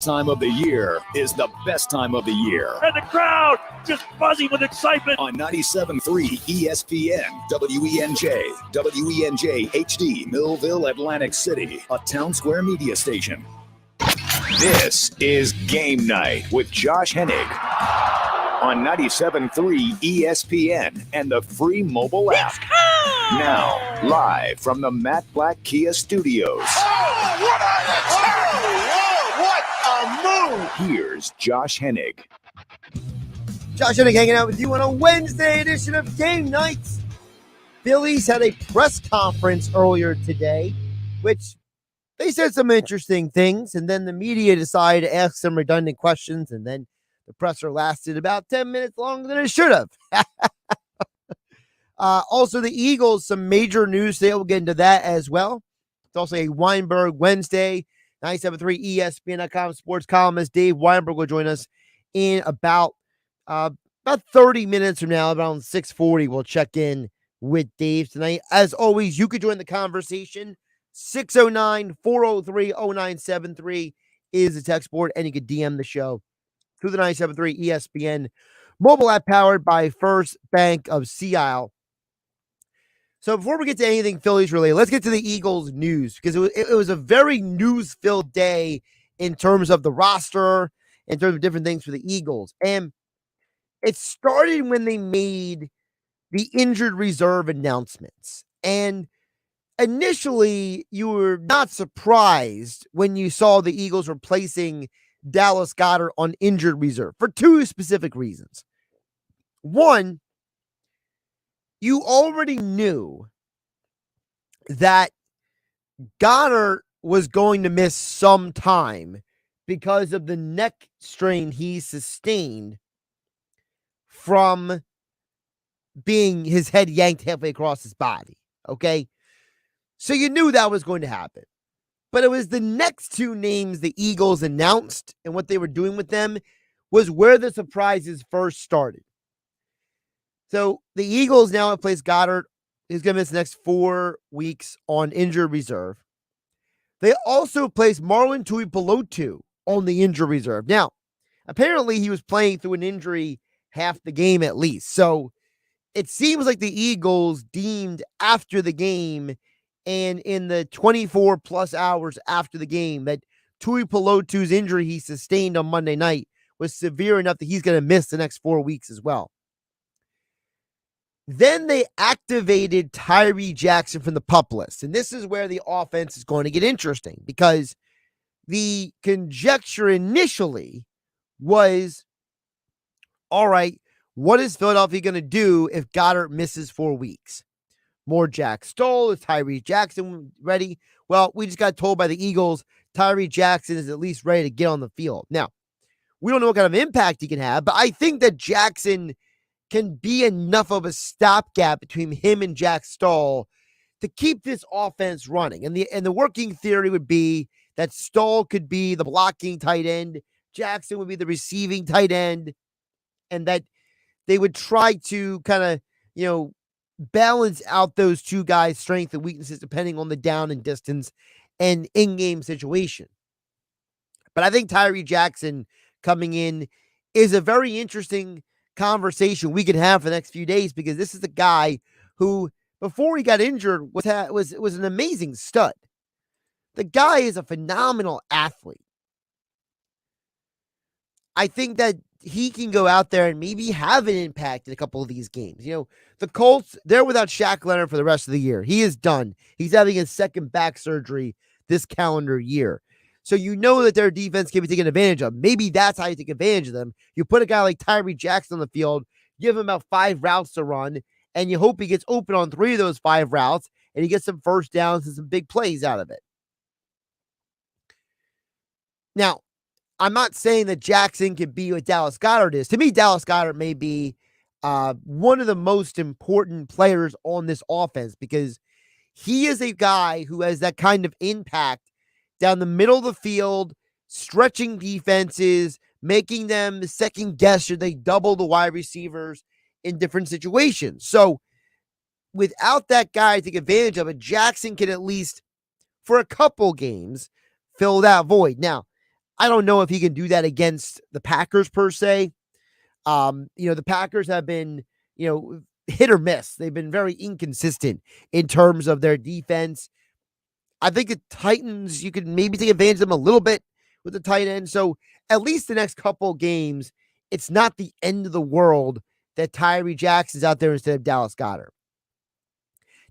Time of the year is the best time of the year. And the crowd just buzzing with excitement. On 97.3 ESPN, WENJ, WENJ HD, Millville, Atlantic City, a Town Square media station. This is Game Night with Josh Hennikg on 97.3 ESPN and the free mobile app. Now, live from the Matt Black Kia Studios. Here's Josh Hennikg. Josh Hennikg hanging out with you on a Wednesday edition of Game Night. Phillies had a press conference earlier today, which they said some interesting things, and then the media decided to ask some redundant questions, and then the presser lasted about 10 minutes longer than it should have. Also, the Eagles, some major news today. We'll get into that as well. It's also a Weinberg Wednesday. 97.3 ESPN.com sports columnist Dave Weinberg will join us in about 30 minutes from now, around 6:40. We'll check in with Dave tonight. As always, you could join the conversation. 609-403-0973 is the text board, and you could DM the show through the 97.3 ESPN mobile app powered by First Bank of Sea Isle. So before we get to anything Phillies related, let's get to the Eagles news, because it was a very news-filled day in terms of the roster, in terms of different things for the Eagles. And it started when they made the injured reserve announcements. And initially, you were not surprised when you saw the Eagles replacing Dallas Goedert on injured reserve for two specific reasons. One, you already knew that Goedert was going to miss some time because of the neck strain he sustained from being his head yanked halfway across his body. Okay? So you knew that was going to happen. But it was the next two names the Eagles announced and what they were doing with them was where the surprises first started. So the Eagles now have placed Goedert. He's going to miss the next 4 weeks on injured reserve. They also placed Marlon Tuipulotu on the injured reserve. Now, apparently he was playing through an injury half the game at least. So it seems like the Eagles deemed after the game and in the 24 plus hours after the game that Tuipulotu's injury he sustained on Monday night was severe enough that he's going to miss the next 4 weeks as well. Then they activated Tyree Jackson from the PUP list. And this is where the offense is going to get interesting, because the conjecture initially was, all right, what is Philadelphia going to do if Goedert misses 4 weeks? More Jack Stoll? Is Tyree Jackson ready? Well, we just got told by the Eagles Tyree Jackson is at least ready to get on the field. Now, we don't know what kind of impact he can have, but I think that Jackson can be enough of a stopgap between him and Jack Stoll to keep this offense running. And the working theory would be that Stoll could be the blocking tight end, Jackson would be the receiving tight end, and that they would try to kind of, balance out those two guys' strengths and weaknesses depending on the down and distance and in-game situation. But I think Tyree Jackson coming in is a very interesting conversation we can have for the next few days, because this is a guy who, before he got injured, was an amazing stud. The guy is a phenomenal athlete. I think that he can go out there and maybe have an impact in a couple of these games. The Colts, they're without Shaq Leonard for the rest of the year. He is done. He's having his second back surgery this calendar year. So you know that their defense can be taken advantage of. Maybe that's how you take advantage of them. You put a guy like Tyree Jackson on the field, give him about 5 routes to run, and you hope he gets open on 3 of those 5 routes, and he gets some first downs and some big plays out of it. Now, I'm not saying that Jackson can be what Dallas Goedert is. To me, Dallas Goedert may be one of the most important players on this offense, because he is a guy who has that kind of impact down the middle of the field, stretching defenses, making them second guess should they double the wide receivers in different situations. So without that guy to take advantage of it, Jackson can at least, for a couple games, fill that void. Now, I don't know if he can do that against the Packers per se. The Packers have been, hit or miss. They've been very inconsistent in terms of their defense. I think the Titans, you can maybe take advantage of them a little bit with the tight end. So at least the next couple games, it's not the end of the world that Tyree Jackson's out there instead of Dallas Goedert.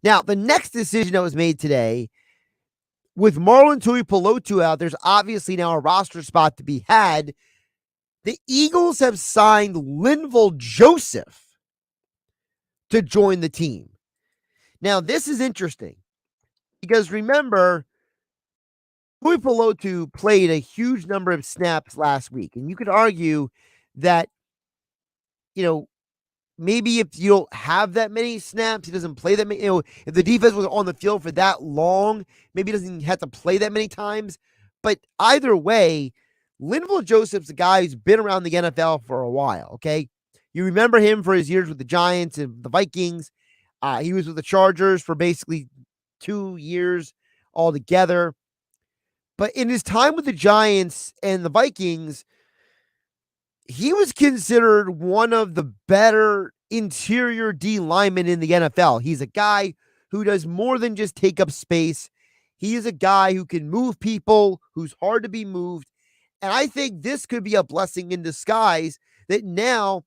Now, the next decision that was made today, with Marlon Tuipulotu out, there's obviously now a roster spot to be had. The Eagles have signed Linval Joseph to join the team. Now, this is interesting because remember, Tuipulotu played a huge number of snaps last week, and you could argue that, maybe if you don't have that many snaps, he doesn't play that many. If the defense was on the field for that long, maybe he doesn't have to play that many times. But either way, Linval Joseph's a guy who's been around the NFL for a while, okay? You remember him for his years with the Giants and the Vikings. He was with the Chargers for basically 2 years altogether. But in his time with the Giants and the Vikings, he was considered one of the better interior D linemen in the NFL. He's a guy who does more than just take up space. He is a guy who can move people, who's hard to be moved. And I think this could be a blessing in disguise that now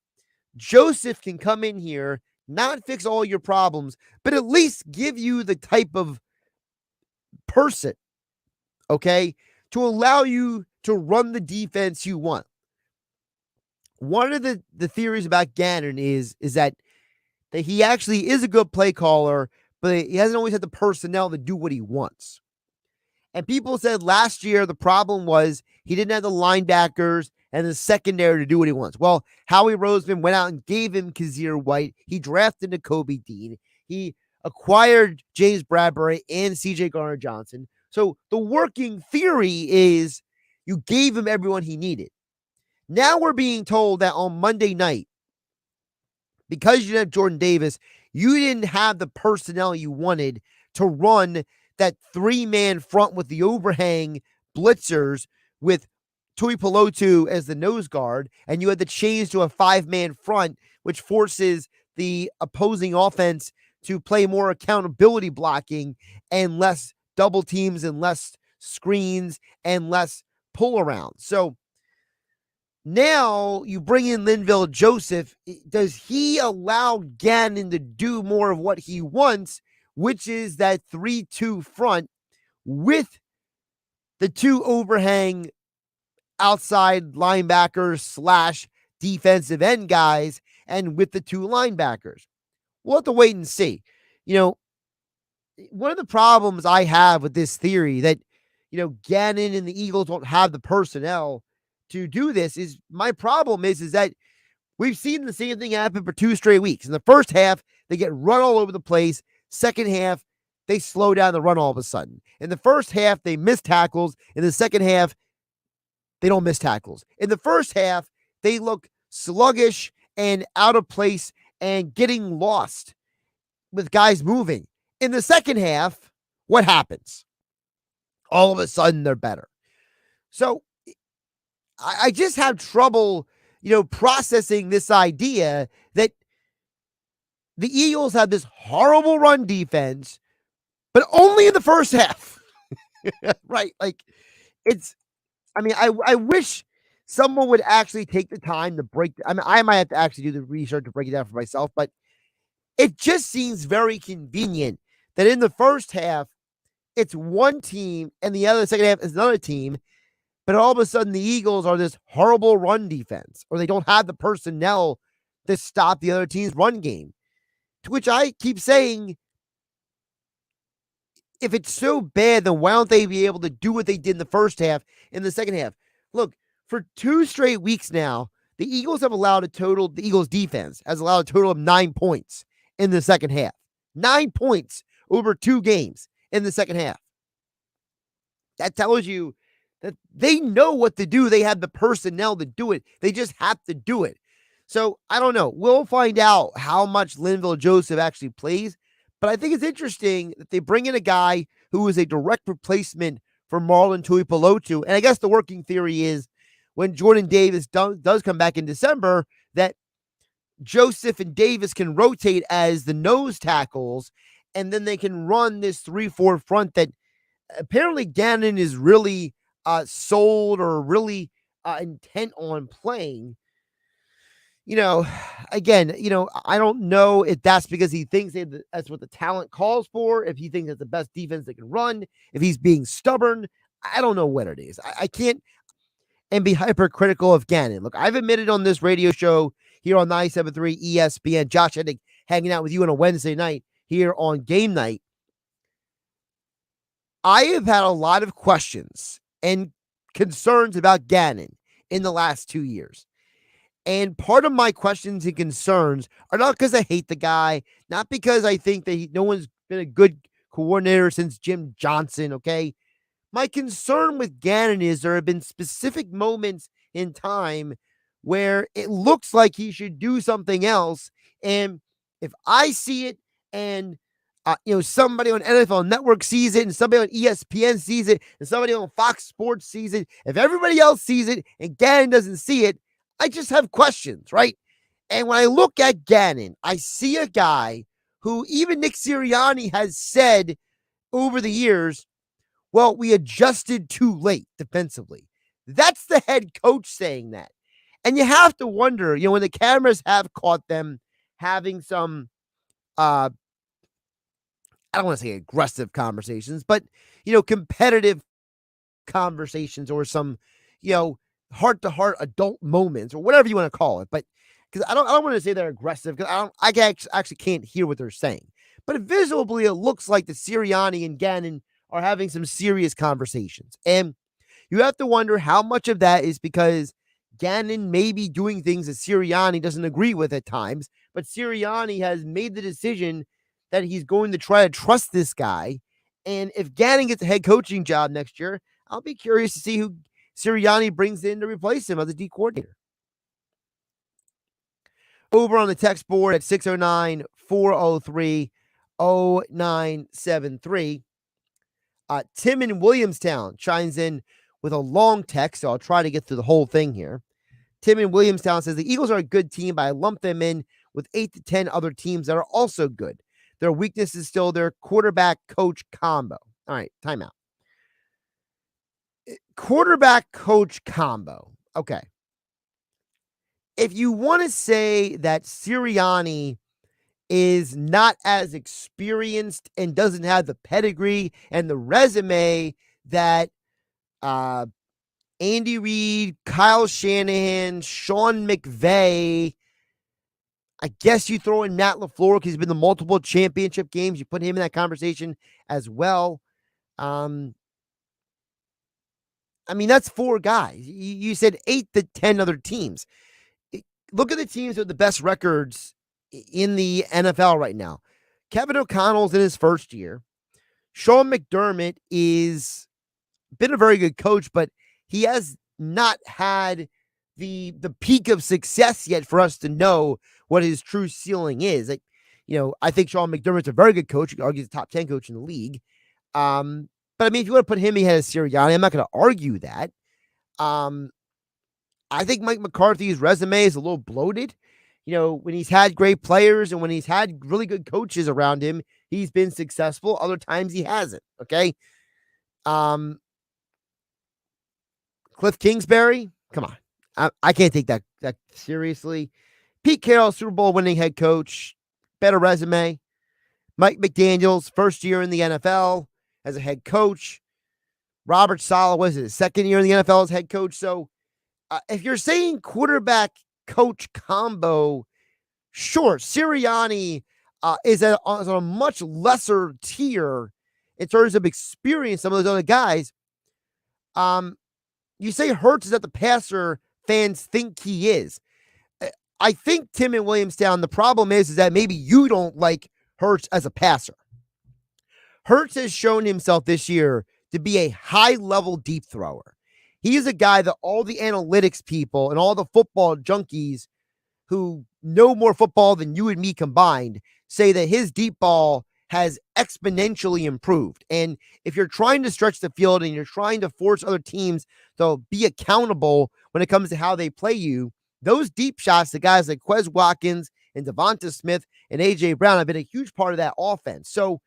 Joseph can come in here, not fix all your problems, but at least give you the type of person, okay, to allow you to run the defense you want. One of the theories about Gannon is that he actually is a good play caller, but he hasn't always had the personnel to do what he wants. And people said last year the problem was he didn't have the linebackers and the secondary to do what he wants. Well, Howie Roseman went out and gave him Kazir White. He drafted Nakobe Dean. He acquired James Bradbury and C.J. Garner-Johnson. So the working theory is you gave him everyone he needed. Now we're being told that on Monday night, because you didn't have Jordan Davis, you didn't have the personnel you wanted to run that 3-man front with the overhang blitzers with Tuipulotu as the nose guard, and you had to change to a 5-man front, which forces the opposing offense to play more accountability blocking and less double teams and less screens and less pull around. So now you bring in Linval Joseph. Does he allow Gannon to do more of what he wants, which is that 3-2 front with the 2 overhang outside linebackers / defensive end guys and with the 2 linebackers? We'll have to wait and see. One of the problems I have with this theory that, Gannon and the Eagles don't have the personnel to do this is my problem is that we've seen the same thing happen for 2 straight weeks. In the first half, they get run all over the place. Second half, they slow down the run all of a sudden. In the first half, they miss tackles. In the second half, they don't miss tackles. In the first half, they look sluggish and out of place and getting lost with guys moving. In the second half, what happens? All of a sudden, they're better. So I just have trouble, processing this idea that the Eagles have this horrible run defense, but only in the first half. Right? Like, I wish someone would actually take the time to break. I might have to actually do the research to break it down for myself, but it just seems very convenient that in the first half, it's one team and the second half is another team. But all of a sudden, the Eagles are this horrible run defense, or they don't have the personnel to stop the other team's run game. To which I keep saying, if it's so bad, then why don't they be able to do what they did in the first half in the second half? Look, for 2 straight weeks now, the Eagles defense has allowed a total of 9 points in the second half. 9 points over 2 games in the second half. That tells you that they know what to do. They have the personnel to do it. They just have to do it. So I don't know. We'll find out how much Linval Joseph actually plays. But I think it's interesting that they bring in a guy who is a direct replacement for Marlon Tuipulotu. And I guess the working theory is when Jordan Davis does come back in December, that Joseph and Davis can rotate as the nose tackles, and then they can run this 3-4 front that apparently Gannon is really sold or really intent on playing. Again, I don't know if that's because he thinks that's what the talent calls for, if he thinks that's the best defense they can run, if he's being stubborn. I don't know what it is. I can't and be hypercritical of Gannon. Look, I've admitted on this radio show here on 97.3 ESPN, Josh Hennikg hanging out with you on a Wednesday night here on Game Night. I have had a lot of questions and concerns about Gannon in the last 2 years. And part of my questions and concerns are not because I hate the guy, not because I think that no one's been a good coordinator since Jim Johnson, okay? My concern with Gannon is there have been specific moments in time where it looks like he should do something else. And if I see it and somebody on NFL Network sees it and somebody on ESPN sees it and somebody on Fox Sports sees it, if everybody else sees it and Gannon doesn't see it, I just have questions, right? And when I look at Gannon, I see a guy who even Nick Sirianni has said over the years, well, we adjusted too late defensively. That's the head coach saying that. And you have to wonder, when the cameras have caught them having some, I don't want to say aggressive conversations, but, competitive conversations or some, heart-to-heart adult moments or whatever you want to call it. But because I don't want to say they're aggressive because I actually can't hear what they're saying. But visibly, it looks like the Sirianni and Gannon are having some serious conversations. And you have to wonder how much of that is because Gannon may be doing things that Sirianni doesn't agree with at times, but Sirianni has made the decision that he's going to try to trust this guy. And if Gannon gets a head coaching job next year, I'll be curious to see who Sirianni brings in to replace him as a D coordinator. Over on the text board at 609-403-0973, Tim in Williamstown chimes in with a long text, so I'll try to get through the whole thing here. Tim in Williamstown says, the Eagles are a good team, but I lump them in with 8 to 10 other teams that are also good. Their weakness is still their quarterback-coach combo. All right, timeout. Quarterback-coach combo. Okay. If you want to say that Sirianni is not as experienced and doesn't have the pedigree and the resume that Andy Reid, Kyle Shanahan, Sean McVay, I guess you throw in Matt LaFleur because he's been to multiple championship games. You put him in that conversation as well. That's 4 guys. You said 8 to 10 other teams. Look at the teams with the best records in the NFL right now. Kevin O'Connell's in his first year. Sean McDermott is been a very good coach, but he has not had the peak of success yet for us to know what his true ceiling is. I think Sean McDermott's a very good coach. You could argue he's a top 10 coach in the league. But if you want to put him ahead of Sirianni, I'm not going to argue that. I think Mike McCarthy's resume is a little bloated. When he's had great players and when he's had really good coaches around him, he's been successful. Other times he hasn't. Okay. Cliff Kingsbury, come on. I can't take that seriously. Pete Carroll, Super Bowl winning head coach, better resume. Mike McDaniels, first year in the NFL as a head coach. Robert Saleh was his second year in the NFL as head coach. So if you're saying quarterback coach combo, sure, Sirianni is on a much lesser tier in terms of experience. Some of those other guys. You say Hurts is that the passer fans think he is. I think Tim in Williamstown, the problem is that maybe you don't like Hurts as a passer. Hurts has shown himself this year to be a high-level deep thrower. He is a guy that all the analytics people and all the football junkies who know more football than you and me combined say that his deep ball has exponentially improved. And if you're trying to stretch the field and you're trying to force other teams to be accountable when it comes to how they play you, those deep shots, the guys like Quez Watkins and Devonta Smith and A.J. Brown have been a huge part of that offense. So,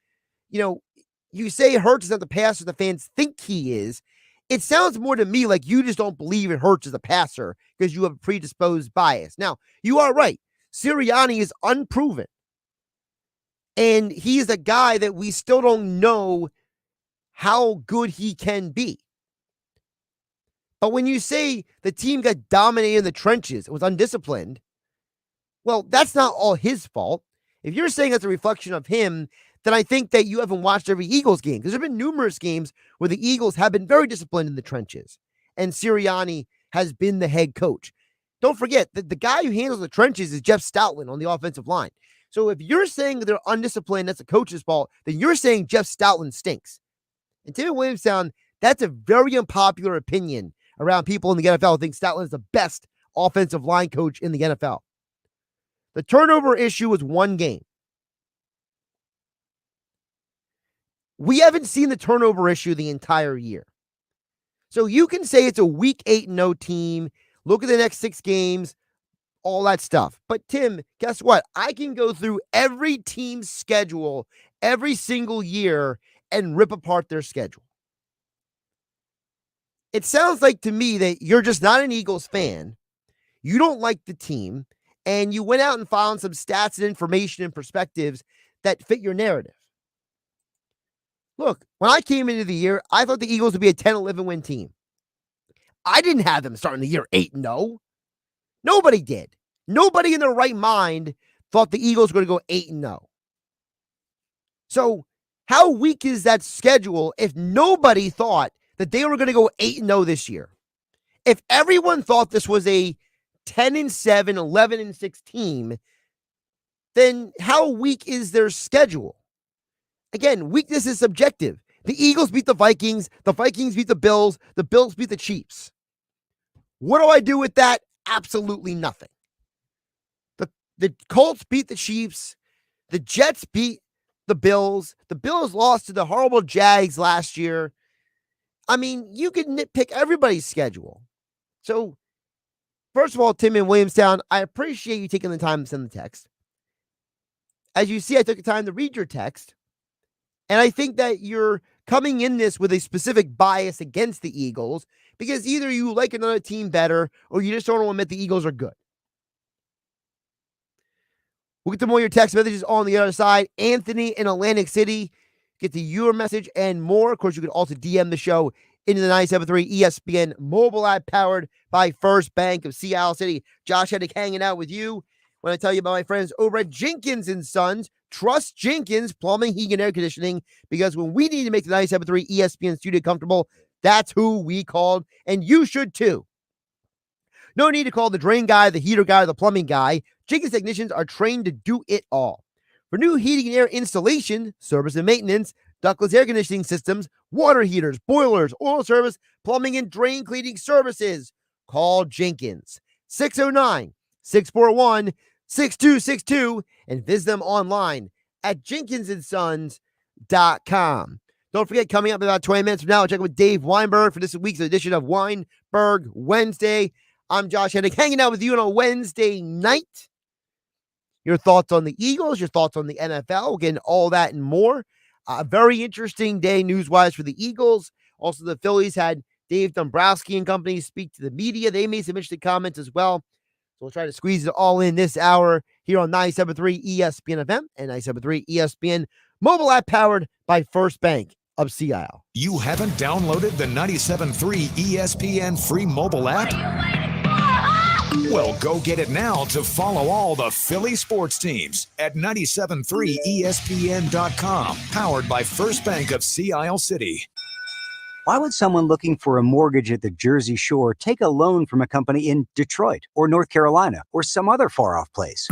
you say Hurts is not the passer the fans think he is. It sounds more to me like you just don't believe in Hurts as a passer because you have a predisposed bias. Now, you are right. Sirianni is unproven. And he is a guy that we still don't know how good he can be. But when you say the team got dominated in the trenches, it was undisciplined, well, that's not all his fault. If you're saying that's a reflection of him, then I think that you haven't watched every Eagles game, because there have been numerous games where the Eagles have been very disciplined in the trenches, and Sirianni has been the head coach. Don't forget that the guy who handles the trenches is Jeff Stoutland on the offensive line. So if you're saying that they're undisciplined, that's the coach's fault, then you're saying Jeff Stoutland stinks. And Tim in Williamstown, that's a very unpopular opinion around people in the NFL who think Stoutland is the best offensive line coach in the NFL. The turnover issue was one game. We haven't seen the turnover issue the entire year. So you can say it's a week 8-0 team. Look at the next 6 games, all that stuff. But Tim, guess what? I can go through every team's schedule every single year and rip apart their schedule. It sounds like to me that you're just not an Eagles fan. You don't like the team, and you went out and found some stats and information and perspectives that fit your narrative. Look, when I came into the year, I thought the Eagles would be a 10-11 win team. I didn't have them starting the year 8-0. Nobody did. Nobody in their right mind thought the Eagles were going to go 8-0. So how weak is that schedule if nobody thought that they were going to go 8-0 this year? If everyone thought this was a 10-7, 11-6 team, then how weak is their schedule? Again, weakness is subjective. The Eagles beat the Vikings beat the Bills beat the Chiefs. What do I do with that? Absolutely nothing. The Colts beat the Chiefs. The Jets beat the Bills. The Bills lost to the horrible Jags last year. I mean, you could nitpick everybody's schedule. So, first of all, Tim in Williamstown, I appreciate you taking the time to send the text. As you see, I took the time to read your text. And I think that you're coming in this with a specific bias against the Eagles because either you like another team better or you just don't want to admit the Eagles are good. We'll get to more of your text messages on the other side. Anthony in Atlantic City, get to your message and more. Of course, you can also DM the show into the 973 ESPN mobile app powered by First Bank of Seattle City. Josh Hennikg hanging out with you. When I tell you about my friends over at Jenkins & Sons, trust Jenkins Plumbing, Heating, and Air Conditioning, because when we need to make the 973 ESPN studio comfortable, that's who we called, and you should too. No need to call the drain guy, the heater guy, or the plumbing guy. Jenkins technicians are trained to do it all. For new heating and air installation, service and maintenance, ductless air conditioning systems, water heaters, boilers, oil service, plumbing, and drain cleaning services, call Jenkins. 609-641-6262 and visit them online at jenkinsandsons.com. Don't forget, coming up in about 20 minutes from now, check with Dave Weinberg for this week's edition of Weinberg Wednesday. I'm Josh Hennikg, hanging out with you on a Wednesday night. Your thoughts on the Eagles, your thoughts on the NFL, we'll get into all that and more. A very interesting day news-wise for the Eagles. Also, the Phillies had Dave Dombrowski and company speak to the media. They made some interesting comments as well. So we'll try to squeeze it all in this hour here on 97.3 ESPN FM and 97.3 ESPN mobile app powered by First Bank of Seattle. You haven't downloaded the 97.3 ESPN free mobile app? Well, go get it now to follow all the Philly sports teams at 97.3ESPN.com, powered by First Bank of Seattle City. Why would someone looking for a mortgage at the Jersey Shore take a loan from a company in Detroit or North Carolina or some other far-off place?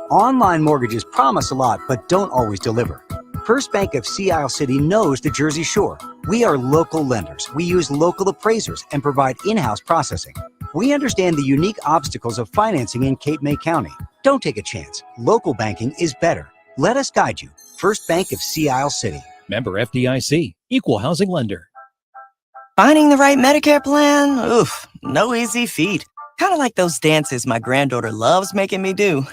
Online mortgages promise a lot but don't always deliver. First Bank of Seattle City knows the Jersey Shore. We are local lenders. We use local appraisers and provide in-house processing. We understand the unique obstacles of financing in Cape May County. Don't take a chance. Local banking is better. Let us guide you. First Bank of Sea Isle City. Member FDIC, Equal Housing Lender. Finding the right Medicare plan? Oof, no easy feat. Kind of like those dances my granddaughter loves making me do.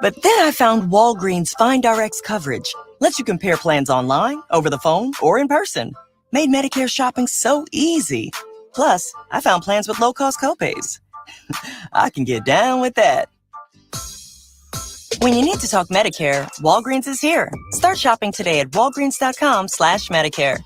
But then I found Walgreens FindRx coverage. Lets you compare plans online, over the phone, or in person. Made Medicare shopping so easy. Plus, I found plans with low-cost copays. I can get down with that. When you need to talk Medicare, Walgreens is here. Start shopping today at walgreens.com/Medicare.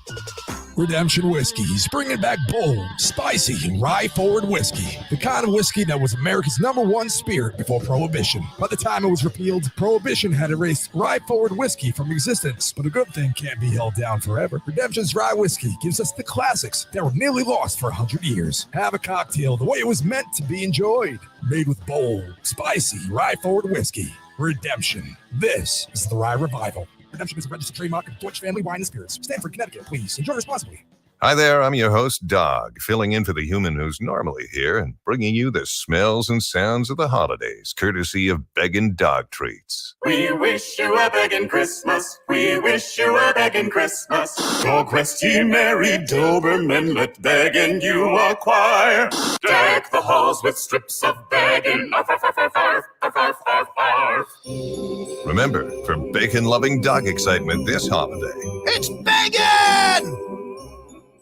Redemption Whiskey's bringing back bold, spicy, rye-forward whiskey. The kind of whiskey that was America's #1 spirit before Prohibition. By the time it was repealed, Prohibition had erased rye-forward whiskey from existence. But a good thing can't be held down forever. Redemption's rye whiskey gives us the classics that were nearly lost for 100 years. Have a cocktail the way it was meant to be enjoyed. Made with bold, spicy, rye-forward whiskey. Redemption. This is the Rye Revival. Redemption is a registered trademark of Deutsche Family Wine and Spirits. Stanford, Connecticut. Please enjoy responsibly. Hi there, I'm your host, Dog, filling in for the human who's normally here and bringing you the smells and sounds of the holidays, courtesy of Beggin' Dog Treats. We wish you a beggin' Christmas. We wish you a beggin' Christmas. Go quest ye merry Doberman, let beggin' you acquire. Deck the halls with strips of beggin'. Arf, arf, arf, arf, arf, arf, arf, arf, arf. Remember, for bacon-loving dog excitement this holiday, It's beggin'!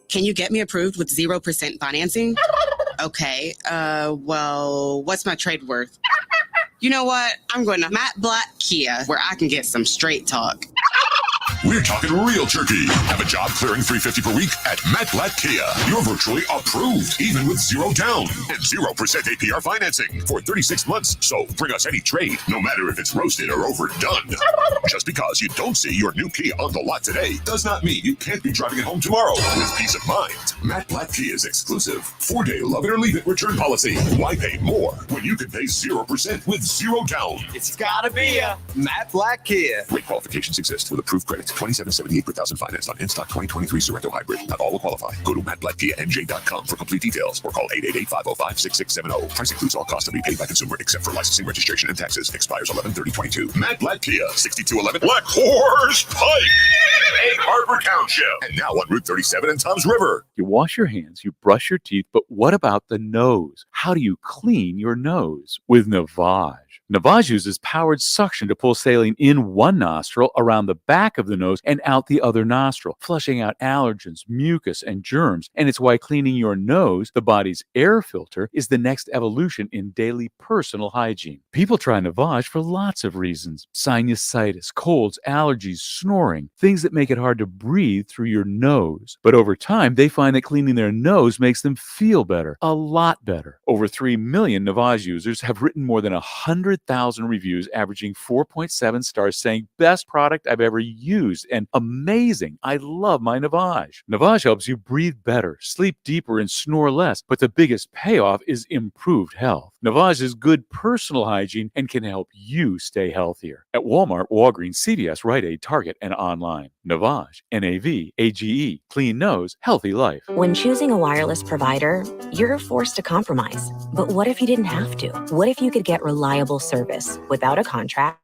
Can you get me approved with 0% financing? Okay, well, what's my trade worth? You know what? I'm going to Matt Black Kia, where I can get some straight talk. We're talking real turkey. Have a job clearing $350 per week at Matt Black Kia. You're virtually approved, even with zero down and 0% APR financing for 36 months. So bring us any trade, no matter if it's roasted or overdone. Just because you don't see your new Kia on the lot today does not mean you can't be driving it home tomorrow with peace of mind. Matt Black Kia's exclusive 4-day love it or leave it return policy. Why pay more when you can pay 0% with zero down? It's gotta be a Matt Black Kia. Rate qualifications exist with approved credit. $27.78 per thousand financed on in-stock 2023 Sorento Hybrid. Not all will qualify. Go to mattblackkianj.com for complete details or call 888-505-6670. Price includes all costs to be paid by consumer except for licensing, registration, and taxes. Expires 11/30/22. Matt Black Kia, 6211 Black Horse Pike, Egg Harbor Township, and now on Route 37 in Toms River. You wash your hands, you brush your teeth, but what about the nose? How do you clean your nose? With Navage. Navage uses powered suction to pull saline in one nostril, around the back of the nose, and out the other nostril, flushing out allergens, mucus, and germs. And it's why cleaning your nose, the body's air filter, is the next evolution in daily personal hygiene. People try Navage for lots of reasons. Sinusitis, colds, allergies, snoring, things that make it hard to breathe through your nose. But over time, they find that cleaning their nose makes them feel better, a lot better. Over 3 million Navage users have written more than 100,000 reviews, averaging 4.7 stars, saying, "Best product I've ever used," and "amazing. I love my Navage." Navage helps you breathe better, sleep deeper, and snore less, but the biggest payoff is improved health. Navage is good personal hygiene and can help you stay healthier. At Walmart, Walgreens, CVS, Rite Aid, Target, and online. Navage, Navage, clean nose, healthy life. When choosing a wireless provider, you're forced to compromise. But what if you didn't have to? What if you could get reliable service without a contract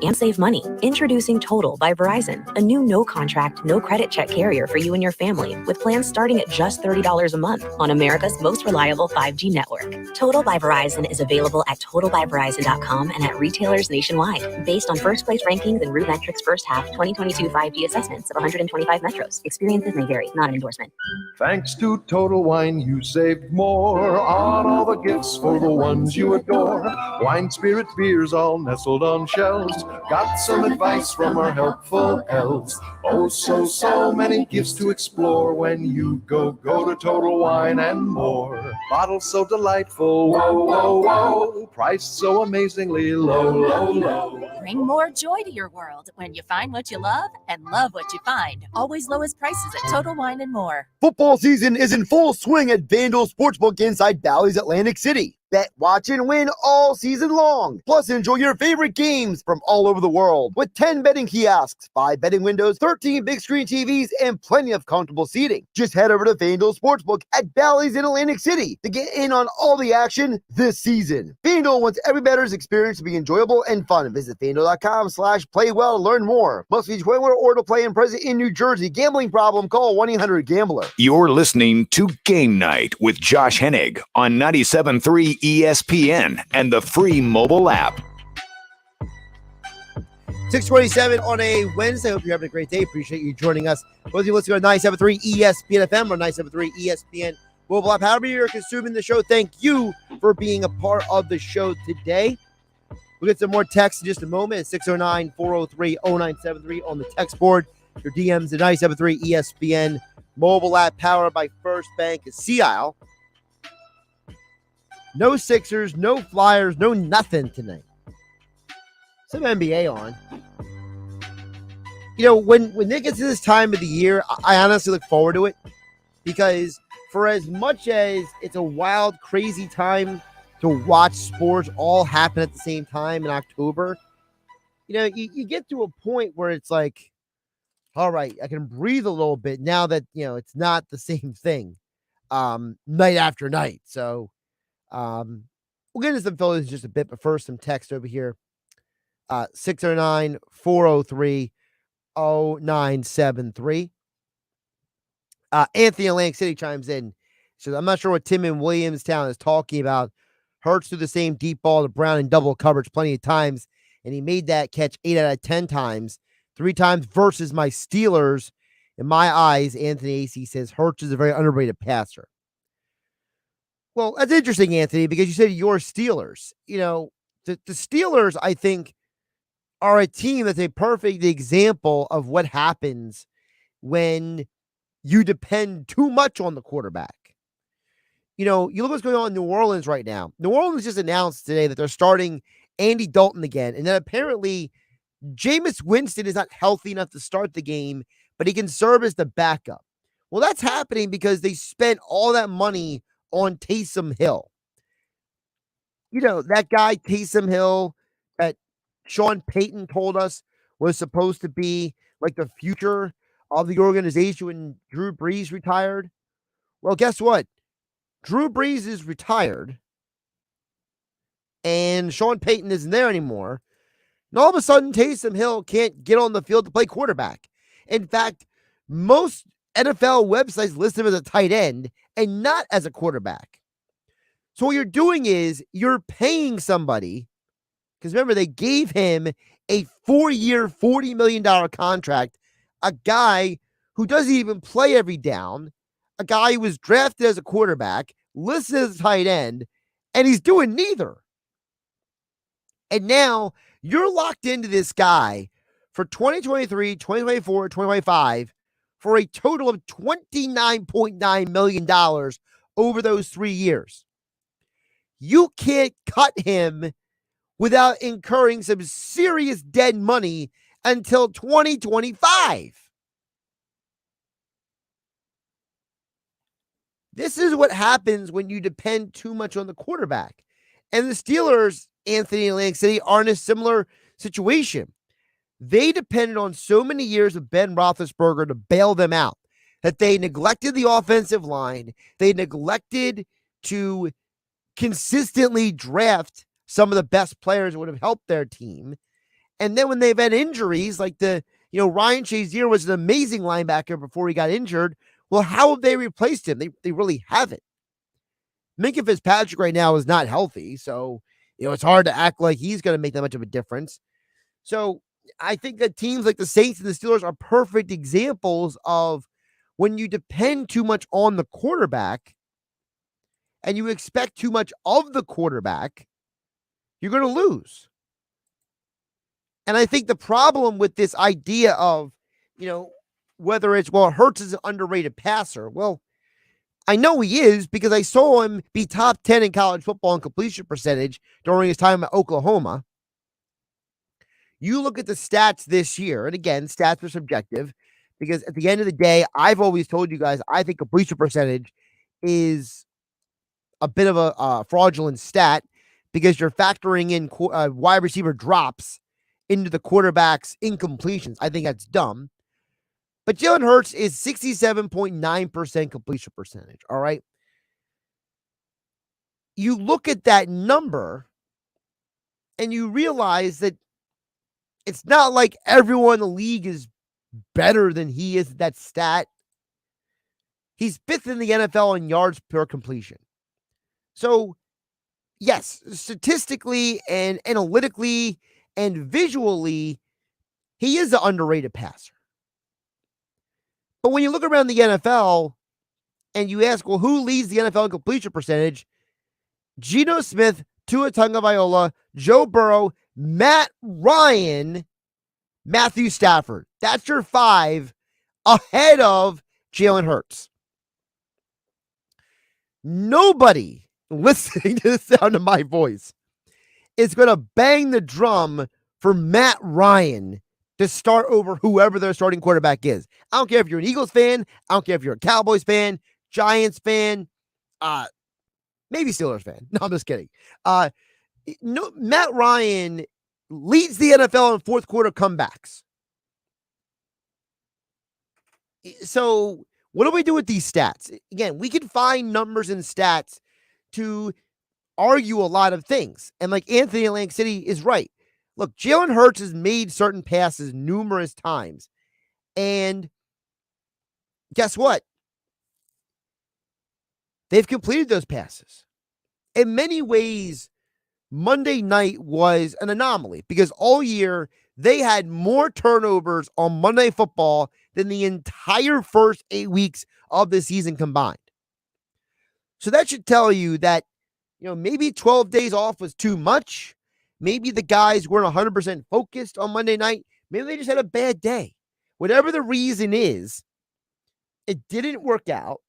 and save money? Introducing Total by Verizon, a new no-contract, no-credit check carrier for you and your family, with plans starting at just $30 a month on America's most reliable 5G network. Total by Verizon is available at totalbyverizon.com and at retailers nationwide, based on first-place rankings and RootMetrics first half 2022 5G assessments of 125 metros. Experiences may vary, not an endorsement. Thanks to Total Wine, you saved more on all the gifts for the ones you adore. Wine, spirit, beers, all nestled on shelves. Got some advice from our helpful elves. Oh, so many gifts to explore when you go to Total Wine and more. Bottles so delightful, whoa. Priced so amazingly low. Bring more joy to your world when you find what you love and love what you find. Always lowest prices at Total Wine and More. Football season is in full swing at FanDuel Sportsbook inside Bally's Atlantic City. Bet, watch, and win all season long. Plus, enjoy your favorite games from all over the world with 10 betting kiosks, 5 betting windows, 13 big screen TVs, and plenty of comfortable seating. Just head over to FanDuel Sportsbook at Bally's in Atlantic City to get in on all the action this season. FanDuel wants every bettor's experience to be enjoyable and fun. Visit FanDuel.com/playwell to learn more. Must be 21 or to play and present in New Jersey. Gambling problem? Call 1-800-GAMBLER. You're listening to Game Night with Josh Hennig on 97.3 ESPN and the free mobile app. 6:27 on a Wednesday. Hope you're having a great day. Appreciate you joining us. Both of you listening on 97.3 ESPN FM or 97.3 ESPN mobile app. However you're consuming the show, thank you for being a part of the show today. We'll get some more text in just a moment at 609-403-0973 on the text board. Your DMs at 97.3 ESPN mobile app powered by First Bank of Sea Isle. No Sixers, no Flyers, no nothing tonight. Some NBA on. You know, when it gets to this time of the year, I honestly look forward to it because for as much as it's a wild, crazy time to watch sports all happen at the same time in October, you know, you get to a point where it's like, all right, I can breathe a little bit now that, you know, it's not the same thing night after night. So we'll get into some Phillies in just a bit, but first some text over here. 609-403-0973. Anthony Atlantic City chimes in. Says, I'm not sure what Tim in Williamstown is talking about. Hurts threw the same deep ball to Brown in double coverage plenty of times, and he made that catch 8 out of 10 times. 3 times versus my Steelers. In my eyes, Anthony AC says Hurts is a very underrated passer. Well, that's interesting, Anthony, because you said your Steelers. You know, the Steelers, I think, are a team that's a perfect example of what happens when you depend too much on the quarterback. You know, you look what's going on in New Orleans right now. New Orleans just announced today that they're starting Andy Dalton again, and then apparently Jameis Winston is not healthy enough to start the game, but he can serve as the backup. Well, that's happening because they spent all that money on Taysom Hill. You know, that guy, Taysom Hill, that Sean Payton told us was supposed to be like the future of the organization when Drew Brees retired. Well, guess what? Drew Brees is retired and Sean Payton isn't there anymore. And all of a sudden, Taysom Hill can't get on the field to play quarterback. In fact, most NFL websites list him as a tight end and not as a quarterback. So what you're doing is you're paying somebody, because remember, they gave him a 4-year, $40 million contract, a guy who doesn't even play every down, a guy who was drafted as a quarterback, listed as a tight end, and he's doing neither. And now you're locked into this guy for 2023, 2024, 2025 for a total of $29.9 million over those 3 years. You can't cut him without incurring some serious dead money until 2025. This is what happens when you depend too much on the quarterback. And the Steelers, Anthony and Atlantic City, are in a similar situation. They depended on so many years of Ben Roethlisberger to bail them out that they neglected the offensive line. They neglected to consistently draft some of the best players that would have helped their team. And then when they've had injuries, like Ryan Shazier was an amazing linebacker before he got injured. Well, how have they replaced him? They really haven't. Minkah Fitzpatrick right now is not healthy, so it's hard to act like he's going to make that much of a difference. So I think that teams like the Saints and the Steelers are perfect examples of when you depend too much on the quarterback and you expect too much of the quarterback, you're going to lose. And I think the problem with this idea of, whether it's, Hurts is an underrated passer. Well, I know he is because I saw him be top 10 in college football in completion percentage during his time at Oklahoma. You look at the stats this year, and again, stats are subjective because at the end of the day, I've always told you guys, I think completion percentage is a bit of a fraudulent stat because you're factoring in wide receiver drops into the quarterback's incompletions. I think that's dumb. But Jalen Hurts is 67.9% completion percentage, all right? You look at that number and you realize that it's not like everyone in the league is better than he is at that stat. He's 5th in the NFL in yards per completion. So, yes, statistically and analytically and visually, he is an underrated passer. But when you look around the NFL and you ask, well, who leads the NFL in completion percentage? Geno Smith, Tua Tagovailoa, Joe Burrow, Matt Ryan, Matthew Stafford. That's your 5 ahead of Jalen Hurts. Nobody listening to the sound of my voice is going to bang the drum for Matt Ryan to start over whoever their starting quarterback is. I don't care if you're an Eagles fan. I don't care if you're a Cowboys fan, Giants fan, maybe Steelers fan. No, I'm just kidding. No, Matt Ryan leads the NFL in fourth quarter comebacks. So what do we do with these stats? Again, we can find numbers and stats to argue a lot of things. And like Anthony Atlantic City is right. Look, Jalen Hurts has made certain passes numerous times. And guess what? They've completed those passes. In many ways, Monday night was an anomaly because all year they had more turnovers on Monday Football than the entire first 8 weeks of the season combined. So that should tell you that, maybe 12 days off was too much. Maybe the guys weren't 100% focused on Monday night. Maybe they just had a bad day. Whatever the reason is, it didn't work out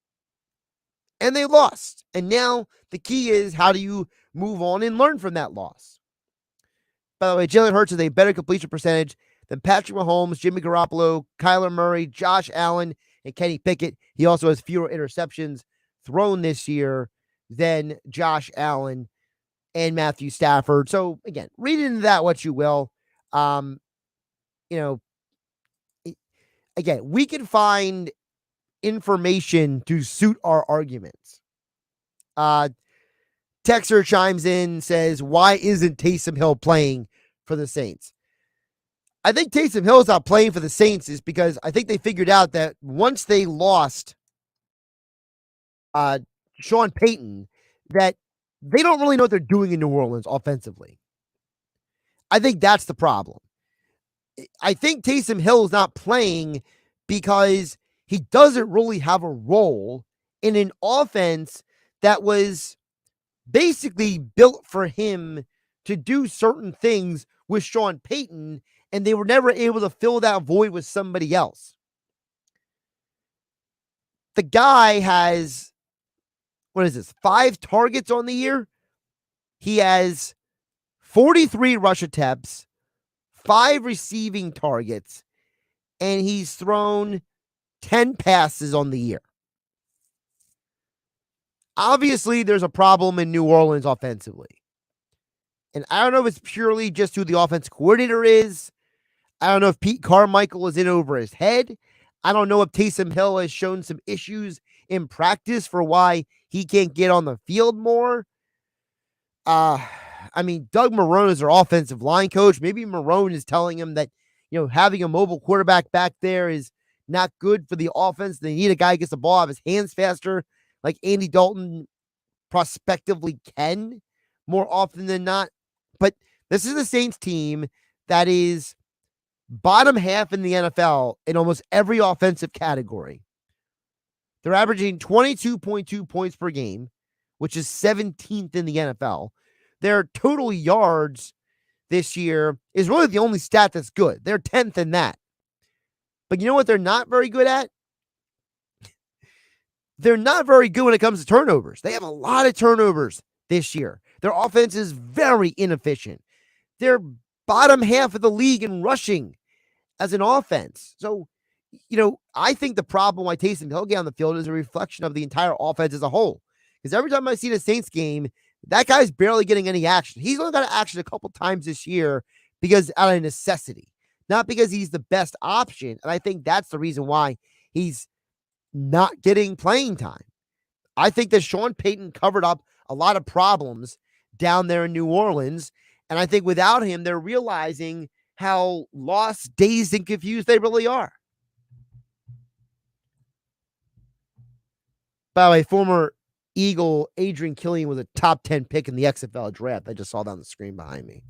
and they lost. And now the key is, how do you move on and learn from that loss? By the way, Jalen Hurts is a better completion percentage than Patrick Mahomes, Jimmy Garoppolo, Kyler Murray, Josh Allen, and Kenny Pickett. He also has fewer interceptions thrown this year than Josh Allen and Matthew Stafford. So again, read into that what you will. Again, we can find information to suit our arguments. Texter chimes in, says, why isn't Taysom Hill playing for the Saints? I think Taysom Hill is not playing for the Saints is because I think they figured out that once they lost Sean Payton, that they don't really know what they're doing in New Orleans offensively. I think that's the problem. I think Taysom Hill is not playing because he doesn't really have a role in an offense that was basically built for him to do certain things with Sean Payton, and they were never able to fill that void with somebody else. The guy has, 5 targets on the year? He has 43 rush attempts, 5 receiving targets, and he's thrown 10 passes on the year. Obviously, there's a problem in New Orleans offensively. And I don't know if it's purely just who the offense coordinator is. I don't know if Pete Carmichael is in over his head. I don't know if Taysom Hill has shown some issues in practice for why he can't get on the field more. Doug Marrone is their offensive line coach. Maybe Marrone is telling him that, having a mobile quarterback back there is not good for the offense. They need a guy who gets the ball out of his hands faster, like Andy Dalton prospectively can more often than not. But this is the Saints team that is bottom half in the NFL in almost every offensive category. They're averaging 22.2 points per game, which is 17th in the NFL. Their total yards this year is really the only stat that's good. They're 10th in that. But you know what they're not very good at? They're not very good when it comes to turnovers. They have a lot of turnovers this year. Their offense is very inefficient. They're bottom half of the league in rushing as an offense. So, I think the problem why Taysom Hill get on the field is a reflection of the entire offense as a whole. Because every time I see the Saints game, that guy's barely getting any action. He's only got action a couple times this year because out of necessity, not because he's the best option. And I think that's the reason why he's not getting playing time. I think that Sean Payton covered up a lot of problems down there in New Orleans. And I think without him, they're realizing how lost, dazed, and confused they really are. By the way, former Eagle Adrian Killian was a top 10 pick in the XFL draft. I just saw that on the screen behind me.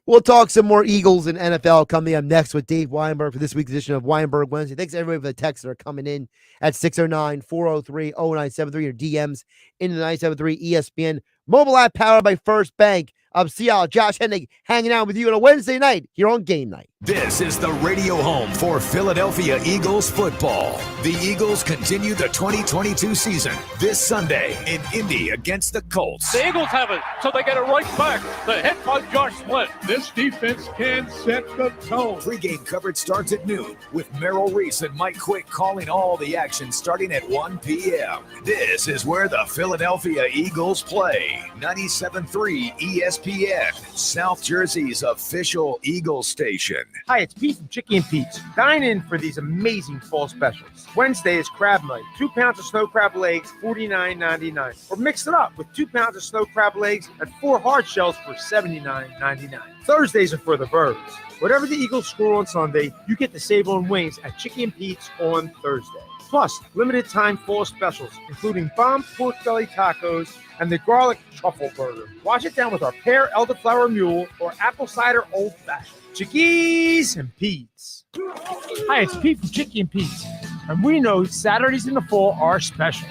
We'll talk some more Eagles and NFL coming up next with Dave Weinberg for this week's edition of Weinberg Wednesday. Thanks everybody for the texts that are coming in at 609-403-0973 or DMs into the 973 ESPN mobile app powered by First Bank of Seattle. Josh Hennikg hanging out with you on a Wednesday night here on Game Night. This is the radio home for Philadelphia Eagles football. The Eagles continue the 2022 season this Sunday in Indy against the Colts. The Eagles have it, so they get it right back. The hit by Josh Sweat. This defense can set the tone. Pre-game coverage starts at noon with Merrill Reese and Mike Quick calling all the action starting at 1 p.m. This is where the Philadelphia Eagles play. 97.3 ESPN, South Jersey's official Eagles station. Hi, it's Pete from Chicky and Pete's. Dine in for these amazing fall specials. Wednesday is crab night. 2 pounds of snow crab legs, $49.99. Or mix it up with 2 pounds of snow crab legs and 4 hard shells for $79.99. Thursdays are for the birds. Whatever the Eagles score on Sunday, you get to save on wings at Chicky and Pete's on Thursday. Plus, limited time fall specials, including bomb pork belly tacos and the garlic truffle burger. Wash it down with our pear elderflower mule or apple cider old fashioned. Chickies and Pete's. Hi, it's Pete from Chicky and Pete's. And we know Saturdays in the fall are special.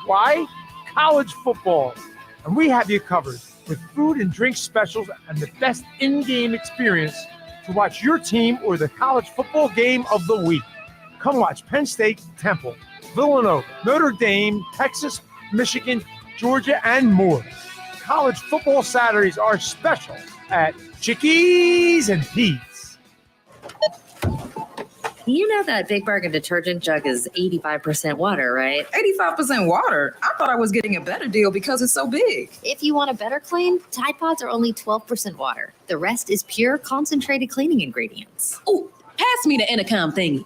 Why? College football. And we have you covered with food and drink specials and the best in-game experience to watch your team or the college football game of the week. Come watch Penn State, Temple, Villanova, Notre Dame, Texas, Michigan, Georgia, and more. College football Saturdays are special at Chickies and Pete's. You know that Big Bargain detergent jug is 85% water, right? 85% water? I thought I was getting a better deal because it's so big. If you want a better clean, Tide Pods are only 12% water. The rest is pure concentrated cleaning ingredients. Oh, pass me the intercom thingy.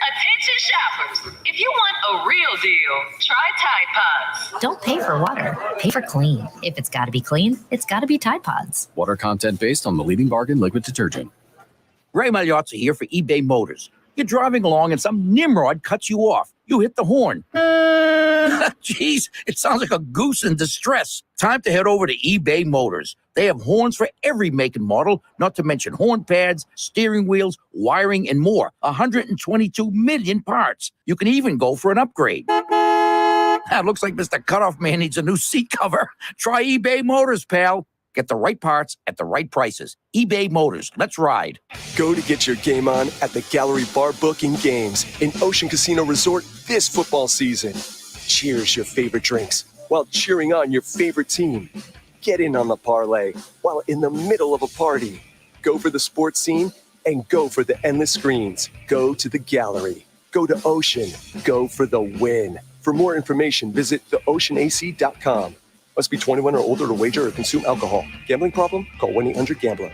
Attention shoppers, if you want a real deal, try Tide Pods. Don't pay for water, pay for clean. If it's got to be clean, it's got to be Tide Pods. Water content based on the leading bargain liquid detergent. Ray Magliozzi here for eBay Motors. You're driving along and some nimrod cuts you off. You hit the horn. Jeez, it sounds like a goose in distress. Time to head over to eBay Motors. They have horns for every make and model, not to mention horn pads, steering wheels, wiring, and more. 122 million parts. You can even go for an upgrade. Looks like Mr. Cutoff Man needs a new seat cover. Try eBay Motors, pal. Get the right parts at the right prices. eBay Motors. Let's ride. Go to get your game on at the Gallery Bar Booking Games in Ocean Casino Resort this football season. Cheers your favorite drinks while cheering on your favorite team. Get in on the parlay while in the middle of a party. Go for the sports scene and go for the endless screens. Go to the Gallery. Go to Ocean. Go for the win. For more information, visit theoceanac.com. Must be 21 or older to wager or consume alcohol. Gambling problem? Call 1-800-GAMBLER.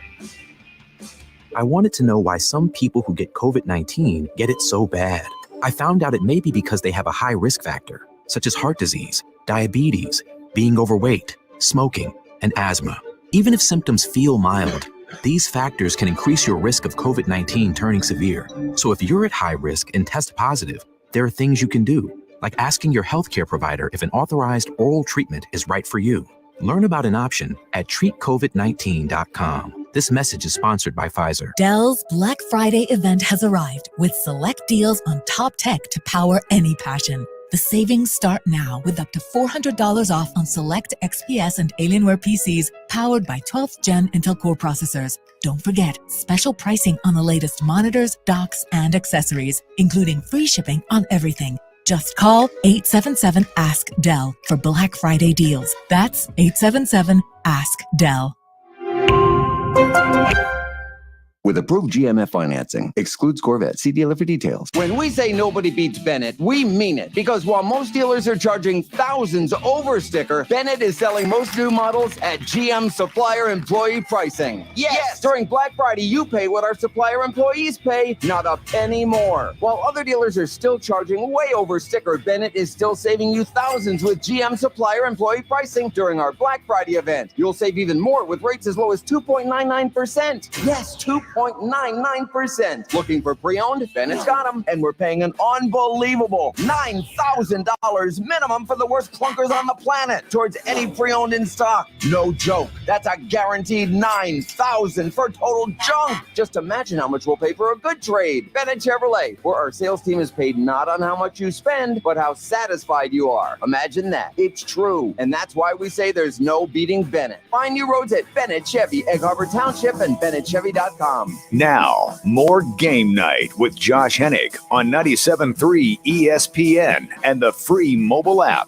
I wanted to know why some people who get COVID-19 get it so bad. I found out it may be because they have a high risk factor, such as heart disease, diabetes, being overweight, smoking, and asthma. Even if symptoms feel mild, these factors can increase your risk of COVID-19 turning severe. So if you're at high risk and test positive, there are things you can do, like asking your healthcare provider if an authorized oral treatment is right for you. Learn about an option at treatcovid19.com. This message is sponsored by Pfizer. Dell's Black Friday event has arrived with select deals on top tech to power any passion. The savings start now with up to $400 off on select XPS and Alienware PCs powered by 12th Gen Intel Core processors. Don't forget, special pricing on the latest monitors, docks, and accessories, including free shipping on everything. Just call 877-ASK-DELL for Black Friday deals. That's 877-ASK-DELL. with approved GMF financing. Excludes Corvette. See dealer for details. When we say nobody beats Bennett, we mean it. Because while most dealers are charging thousands over sticker, Bennett is selling most new models at GM supplier employee pricing. Yes! During Black Friday, you pay what our supplier employees pay, not a penny more. While other dealers are still charging way over sticker, Bennett is still saving you thousands with GM supplier employee pricing during our Black Friday event. You'll save even more with rates as low as 2.99%. Yes, 2.99%. Looking for pre-owned? Bennett's got them. And we're paying an unbelievable $9,000 minimum for the worst clunkers on the planet towards any pre-owned in stock. No joke. That's a guaranteed $9,000 for total junk. Just imagine how much we'll pay for a good trade. Bennett Chevrolet, where our sales team is paid not on how much you spend, but how satisfied you are. Imagine that. It's true. And that's why we say there's no beating Bennett. Find new roads at Bennett Chevy, Egg Harbor Township, and BennettChevy.com. Now, more Game Night with Josh Hennikg on 97.3 ESPN and the free mobile app.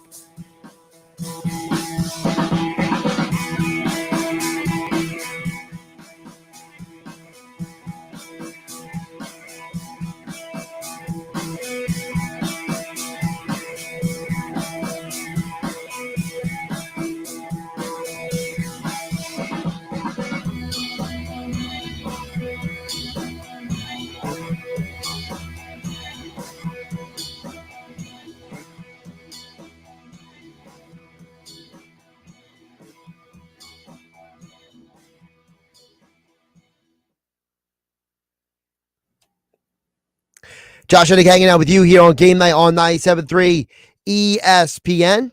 Josh Hennikg hanging out with you here on Game Night on 97.3 ESPN.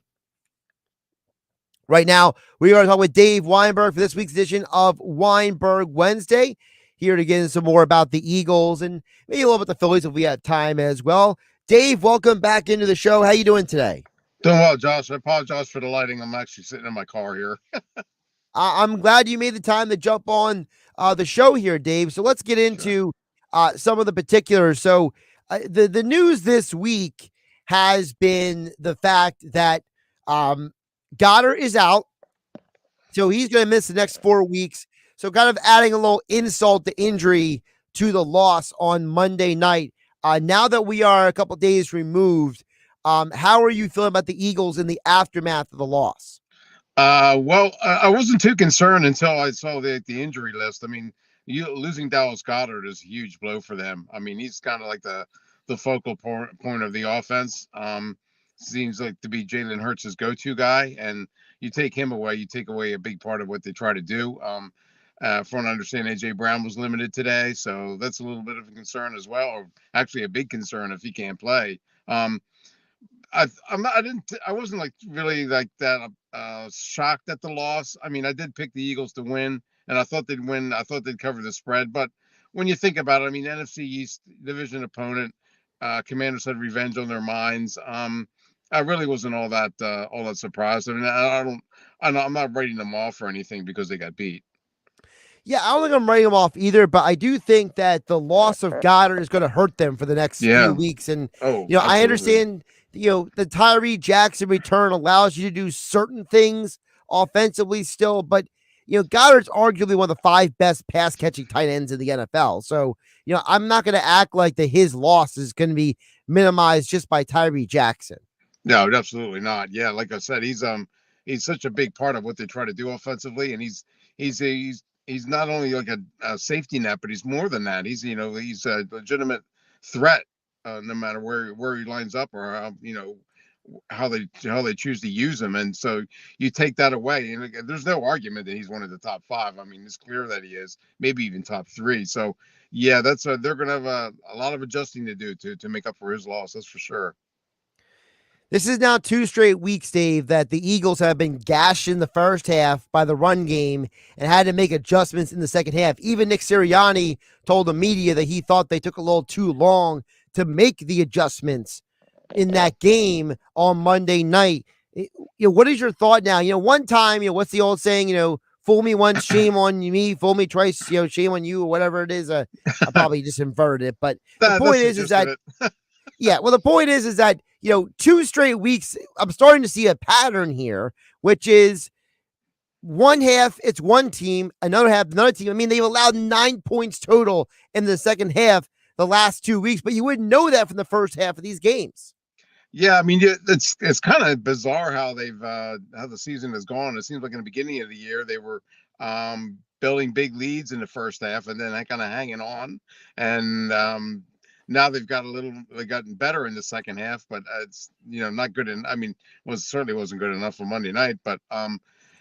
Right now, we are talking with Dave Weinberg for this week's edition of Weinberg Wednesday. Here to get some more about the Eagles and maybe a little bit the Phillies if we had time as well. Dave, welcome back into the show. How you doing today? Doing well, Josh. I apologize for the lighting. I'm actually sitting in my car here. I'm glad you made the time to jump on the show here, Dave. So let's get into some of the particulars. So the news this week has been the fact that Goddard is out. So he's going to miss the next 4 weeks. So kind of adding a little insult to injury to the loss on Monday night. Now that we are a couple days removed, how are you feeling about the Eagles in the aftermath of the loss? Well, I wasn't too concerned until I saw the injury list. I mean, losing Dallas Goedert is a huge blow for them. I mean, he's kind of like the focal point of the offense. Seems like to be Jalen Hurts' go-to guy, and you take him away, you take away a big part of what they try to do. From what I understand, A.J. Brown was limited today, so that's a little bit of a concern as well, or actually a big concern if he can't play. I wasn't like really like that shocked at the loss. I mean, I did pick the Eagles to win, and I thought they'd win. I thought they'd cover the spread, but when you think about it, I mean, NFC East division opponent, Commanders had revenge on their minds. I really wasn't all that surprised. I mean, I'm not writing them off or anything because they got beat. Yeah, I don't think I'm writing them off either, but I do think that the loss of Goddard is going to hurt them for the next few weeks. And, absolutely. I understand, the Tyree Jackson return allows you to do certain things offensively still, but, Goddard's arguably one of the 5 best pass catching tight ends in the NFL. So, I'm not going to act like his loss is going to be minimized just by Tyree Jackson. No, absolutely not. Yeah, like I said, he's such a big part of what they try to do offensively, and he's not only like a safety net, but he's more than that. He's he's a legitimate threat, no matter where he lines up or how they choose to use him. And so you take that away, and there's no argument that he's one of the top 5. I mean, it's clear that he is, maybe even top 3. So yeah, that's they're going to have a lot of adjusting to do to make up for his loss. That's for sure. This is now 2 straight weeks, Dave, that the Eagles have been gashed in the first half by the run game and had to make adjustments in the second half. Even Nick Sirianni told the media that he thought they took a little too long to make the adjustments in that game on Monday night. What is your thought now? One time, what's the old saying, fool me once, shame on me, fool me twice, shame on you, or whatever it is. I probably just inverted it. But the point is that, yeah, well, the point is that, 2 straight weeks, I'm starting to see a pattern here, which is one half, it's one team, another half, another team. I mean, they've allowed 9 points total in the second half the last 2 weeks, but you wouldn't know that from the first half of these games. Yeah, I mean, it's kind of bizarre how how the season has gone. It seems like in the beginning of the year they were building big leads in the first half and then kind of hanging on, and now they've gotten better in the second half, but it's not good. I mean, certainly wasn't good enough for Monday night, but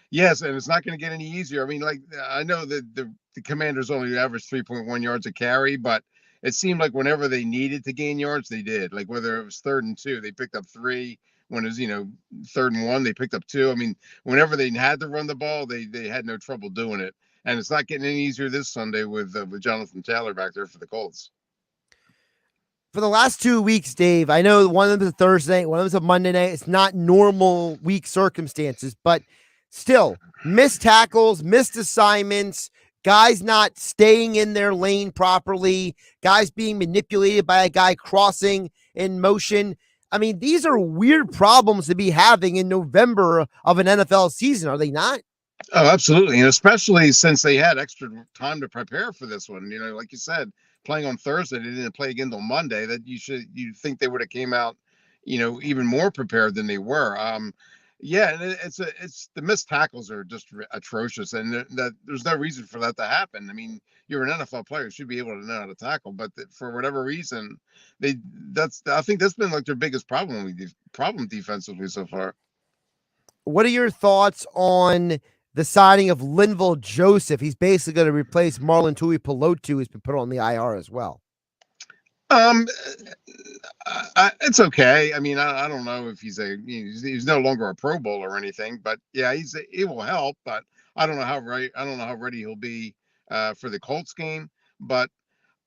yes, and it's not going to get any easier. I mean, like I know that the Commanders only averaged 3.1 yards a carry, but it seemed like whenever they needed to gain yards, they did. Like whether it was 3rd and 2, they picked up 3. When it was 3rd and 1, they picked up 2. I mean, whenever they had to run the ball, they had no trouble doing it. And it's not getting any easier this Sunday with Jonathan Taylor back there for the Colts. For the last 2 weeks, Dave, I know one of them is a Thursday night, one of them is a Monday night. It's not normal week circumstances, but still, missed tackles, missed assignments, guys not staying in their lane properly, guys being manipulated by a guy crossing in motion. I mean, these are weird problems to be having in November of an NFL season, are they not? Oh, absolutely. And especially since they had extra time to prepare for this one. Like you said, playing on Thursday, they didn't play again until Monday. That you'd think they would have came out, even more prepared than they were. Yeah, and it's the missed tackles are just atrocious, and there's no reason for that to happen. I mean, you're an NFL player, you should be able to know how to tackle, but for whatever reason, I think that's been like their biggest problem defensively so far. What are your thoughts on the signing of Linval Joseph? He's basically going to replace Marlon Tuipulotu, who's been put on the IR as well. It's okay. I mean, I don't know if he's no longer a Pro Bowl or anything, but yeah, he will help. But I don't know how ready he'll be for the Colts game. But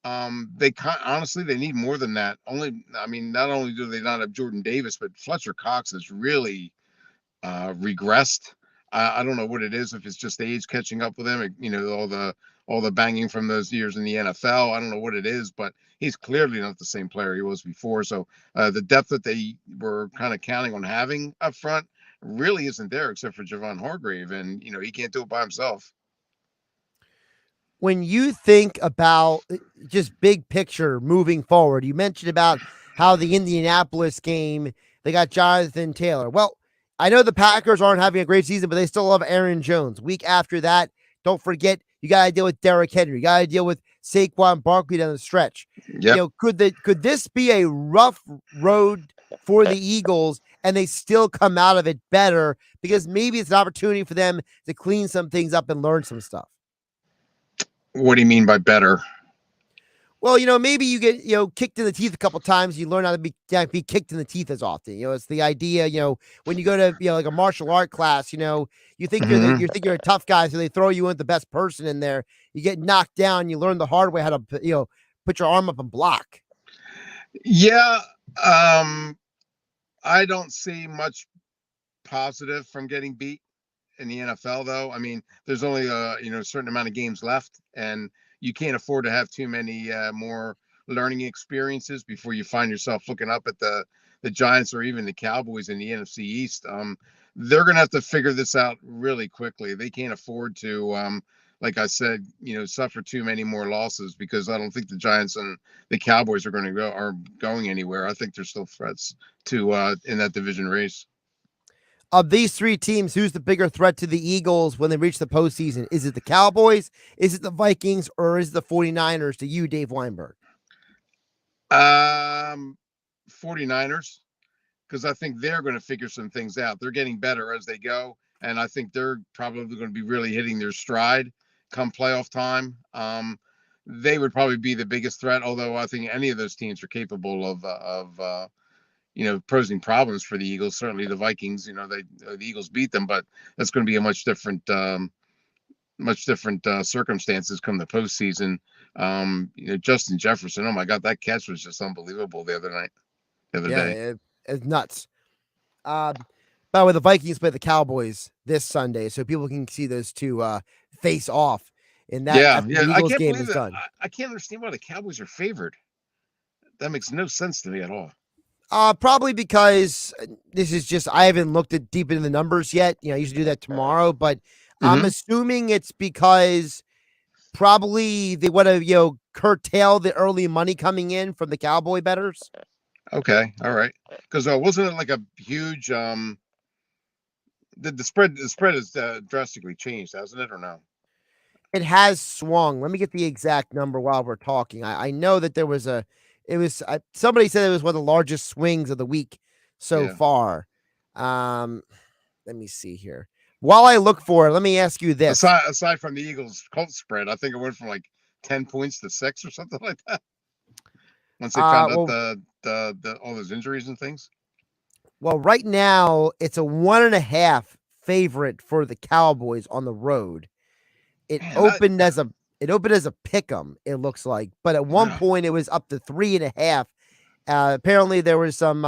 honestly, they need more than that. Not only do they not have Jordan Davis, but Fletcher Cox has really regressed. I don't know what it is, if it's just age catching up with him, all the banging from those years in the NFL. I don't know what it is, but he's clearly not the same player he was before. So the depth that they were kind of counting on having up front really isn't there, except for Javon Hargrave, and he can't do it by himself. When you think about just big picture moving forward, you mentioned about how the Indianapolis game, they got Jonathan Taylor. Well, I know the Packers aren't having a great season, but they still love Aaron Jones. Week after that, don't forget, you got to deal with Derrick Henry. You got to deal with Saquon Barkley down the stretch. Yep. Could this be a rough road for the Eagles and they still come out of it better because maybe it's an opportunity for them to clean some things up and learn some stuff? What do you mean by better? Well, maybe you get, kicked in the teeth a couple times. You learn how to be kicked in the teeth as often. It's the idea, when you go to, like a martial art class, you think you're a tough guy. So they throw you in the best person in there. You get knocked down. You learn the hard way how to, put your arm up and block. Yeah. I don't see much positive from getting beat in the NFL, though. I mean, there's only a certain amount of games left, and you can't afford to have too many more learning experiences before you find yourself looking up at the Giants or even the Cowboys in the NFC East. They're going to have to figure this out really quickly. They can't afford to, like I said, suffer too many more losses, because I don't think the Giants and the Cowboys are going anywhere. I think they're still threats to in that division race. Of these three teams, who's the bigger threat to the Eagles when they reach the postseason? Is it the Cowboys? Is it the Vikings? Or is it the 49ers to you, Dave Weinberg? 49ers, because I think they're going to figure some things out. They're getting better as they go, and I think they're probably going to be really hitting their stride come playoff time. They would probably be the biggest threat, although I think any of those teams are capable of posing problems for the Eagles. Certainly the Vikings, the Eagles beat them, but that's going to be a much different circumstances come the postseason. Justin Jefferson, oh my God, that catch was just unbelievable the other day. It's nuts. By the way, the Vikings play the Cowboys this Sunday, so people can see those two face off in that. The Eagles game is done. I can't understand why the Cowboys are favored. That makes no sense to me at all. Probably because this is just, I haven't looked deep into the numbers yet. I usually do that tomorrow, but I'm assuming it's because probably they want to, curtail the early money coming in from the Cowboy bettors. Okay, all right. Because wasn't it like a huge the spread has drastically changed, hasn't it, or no? It has swung. Let me get the exact number while we're talking. I know that there was somebody said it was one of the largest swings of the week so far. Let me see here. While I look for it, let me ask you this. Aside from the Eagles Colts spread, I think it went from like 10 points to 6 or something like that. Once they found out the all those injuries and things. Well, right now it's a 1.5 favorite for the Cowboys on the road. It opened as a pick'em, it looks like, but at one point it was up to 3.5. Apparently there was some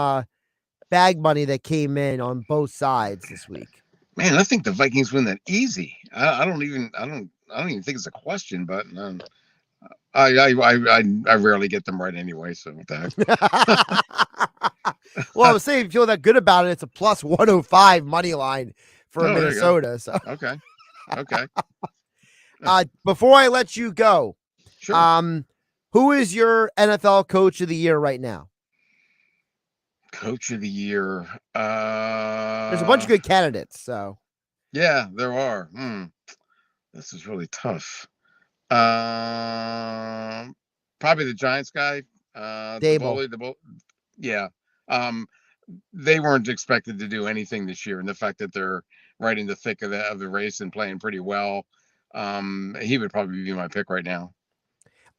bag money that came in on both sides this week. Man, I think the Vikings win that easy. I don't even think it's a question, but I rarely get them right anyway. So what the heck? Well, I was saying, if you feel that good about it, it's a plus 105 money line for Minnesota. So okay. Before I let you go, sure. Who is your NFL Coach of the Year right now? Coach of the Year. There's a bunch of good candidates. So yeah, there are. This is really tough. Probably the Giants guy. Dable. Yeah. They weren't expected to do anything this year, and the fact that they're right in the thick of the race and playing pretty well, he would probably be my pick right now.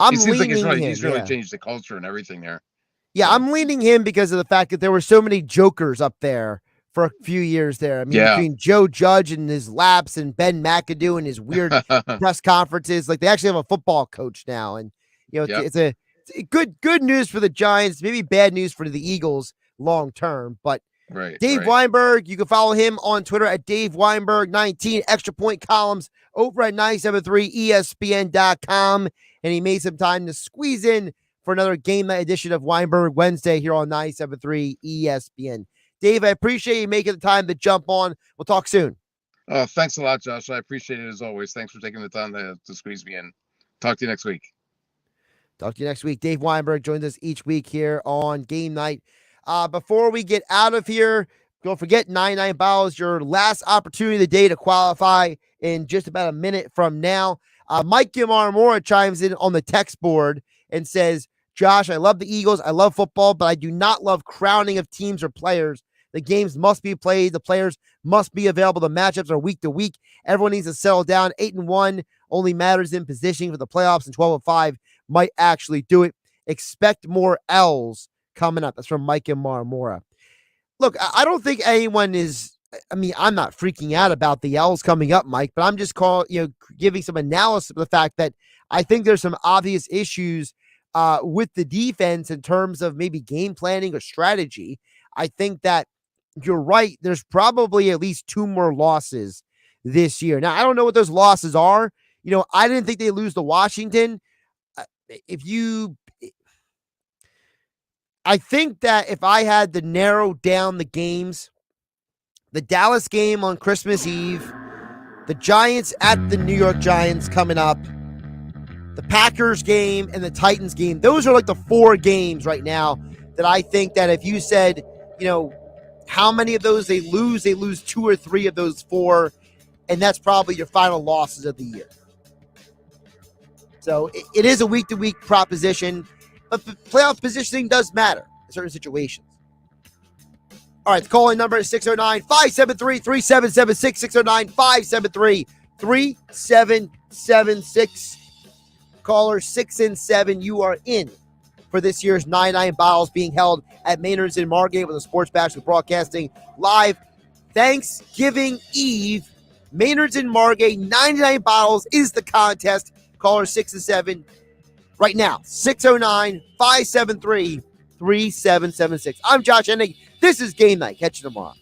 He's really changed the culture and everything there. Yeah, I'm leaning him because of the fact that there were so many jokers up there for a few years there. I mean, between Joe Judge and his laps and Ben McAdoo and his weird press conferences, like they actually have a football coach now, and it's a good news for the Giants, maybe bad news for the Eagles long term. But Dave Weinberg, you can follow him on Twitter at Dave Weinberg 19. Extra Point columns over at 973ESPN.com, and he made some time to squeeze in for another Game Night edition of Weinberg Wednesday here on 973 ESPN. Dave, I appreciate you making the time to jump on. We'll talk soon. Oh, thanks a lot, Josh. I appreciate it as always. Thanks for taking the time to squeeze me in. Talk to you next week. Talk to you next week. Dave Weinberg joins us each week here on Game Night. Before we get out of here, don't forget 99 Balls, your last opportunity of the day to qualify in just about a minute from now. Mike Gimarmora chimes in on the text board and says, Josh, I love the Eagles. I love football, but I do not love crowning of teams or players. The games must be played. The players must be available. The matchups are week to week. Everyone needs to settle down. 8-1 only matters in positioning for the playoffs, and 12-5 might actually do it. Expect more L's coming up. That's from Mike and Marmora. Look, I don't think anyone is, I'm not freaking out about the L's coming up, Mike, but I'm just giving some analysis of the fact that I think there's some obvious issues with the defense in terms of maybe game planning or strategy. I think that you're right. There's probably at least 2 more losses this year. Now, I don't know what those losses are. I didn't think they lose to Washington. I think that if I had to narrow down the games, the Dallas game on Christmas Eve, the Giants at the New York Giants coming up, the Packers game, and the Titans game, those are like the 4 games right now that I think that if you said, how many of those they lose 2 or 3 of those 4, and that's probably your final losses of the year. So it is a week-to-week proposition, but the playoff positioning does matter in certain situations. All right, the call-in number is 609-573-3776, 609-573-3776. Caller 6 and 7, you are in for this year's 99 Bottles being held at Maynard's in Margate with a sports bash with broadcasting live Thanksgiving Eve. Maynard's in Margate, 99 Bottles is the contest. Caller 6 and 7 right now, 609-573-3776. I'm Josh Hennikg. This is Game Night. Catch you tomorrow.